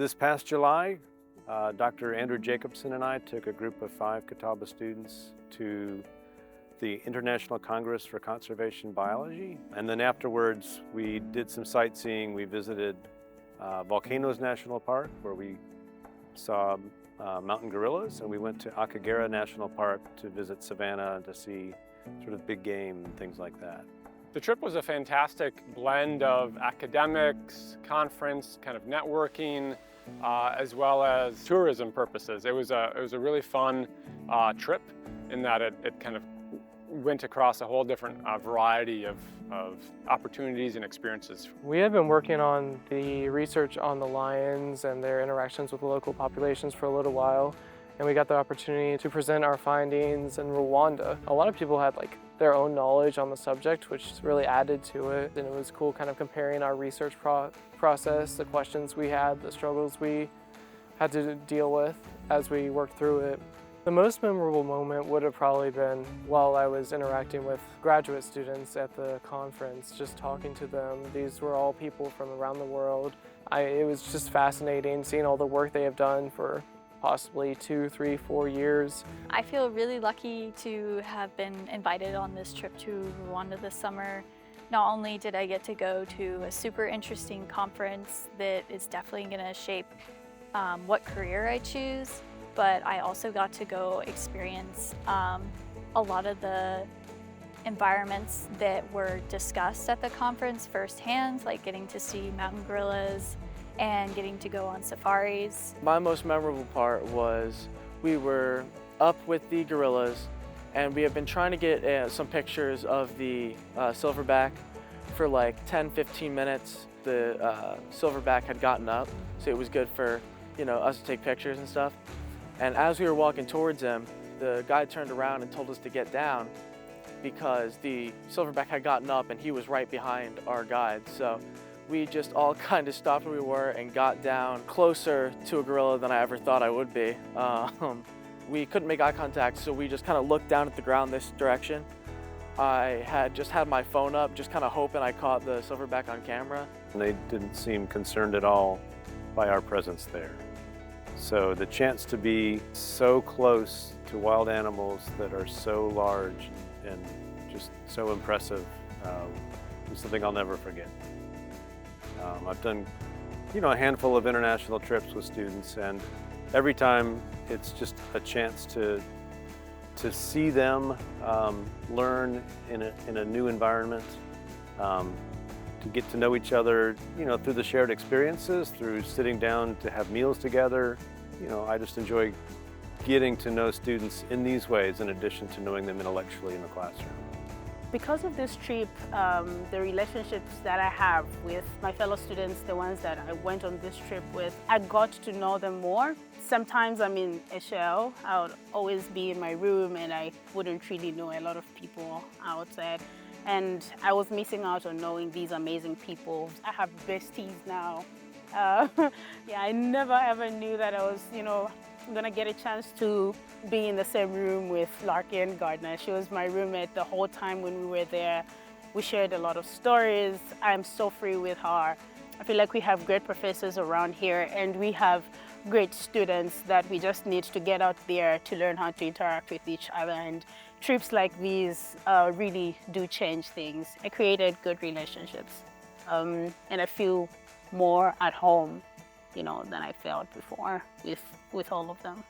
This past July, Dr. Andrew Jacobson and I took a group of 5 Catawba students to the International Congress for Conservation Biology. And then afterwards, we did some sightseeing. We visited Volcanoes National Park, where we saw mountain gorillas, and we went to Akagera National Park to visit savanna and to see sort of big game and things like that. The trip was a fantastic blend of academics, conference, kind of networking, as well as tourism purposes. It was a really fun trip in that it kind of went across a whole different variety of opportunities and experiences. We have been working on the research on the lions and their interactions with the local populations for a little while, and we got the opportunity to present our findings in Rwanda. A lot of people had their own knowledge on the subject, which really added to it, and it was cool kind of comparing our research process, the questions we had, the struggles we had to deal with as we worked through it. The most memorable moment would have probably been while I was interacting with graduate students at the conference, just talking to them. These were all people from around the world. It was just fascinating seeing all the work they have done for possibly 2, 3, 4 years. I feel really lucky to have been invited on this trip to Rwanda this summer. Not only did I get to go to a super interesting conference that is definitely going to shape what career I choose, but I also got to go experience a lot of the environments that were discussed at the conference firsthand, like getting to see mountain gorillas and getting to go on safaris. My most memorable part was we were up with the gorillas, and we have been trying to get some pictures of the silverback for like 10-15 minutes. The silverback had gotten up, so it was good for us to take pictures and stuff. And as we were walking towards him, the guide turned around and told us to get down because the silverback had gotten up and he was right behind our guide. So we just all kind of stopped where we were and got down closer to a gorilla than I ever thought I would be. We couldn't make eye contact, so we just kind of looked down at the ground this direction. I had just had my phone up, just kind of hoping I caught the silverback on camera. And they didn't seem concerned at all by our presence there. So the chance to be so close to wild animals that are so large and just so impressive is something I'll never forget. I've done, a handful of international trips with students, and every time it's just a chance to see them learn in a new environment, to get to know each other, through the shared experiences, through sitting down to have meals together. I just enjoy getting to know students in these ways in addition to knowing them intellectually in the classroom. Because of this trip, the relationships that I have with my fellow students, the ones that I went on this trip with, I got to know them more. Sometimes I'm in a shell. I would always be in my room and I wouldn't really know a lot of people outside. And I was missing out on knowing these amazing people. I have besties now. I never ever knew that I was, gonna get a chance to be in the same room with Larky and Gardner. She was my roommate the whole time when we were there. We shared a lot of stories. I'm so free with her. I feel like we have great professors around here, and we have great students that we just need to get out there to learn how to interact with each other. And trips like these really do change things. I created good relationships, and I feel more at home, than I felt before with all of them.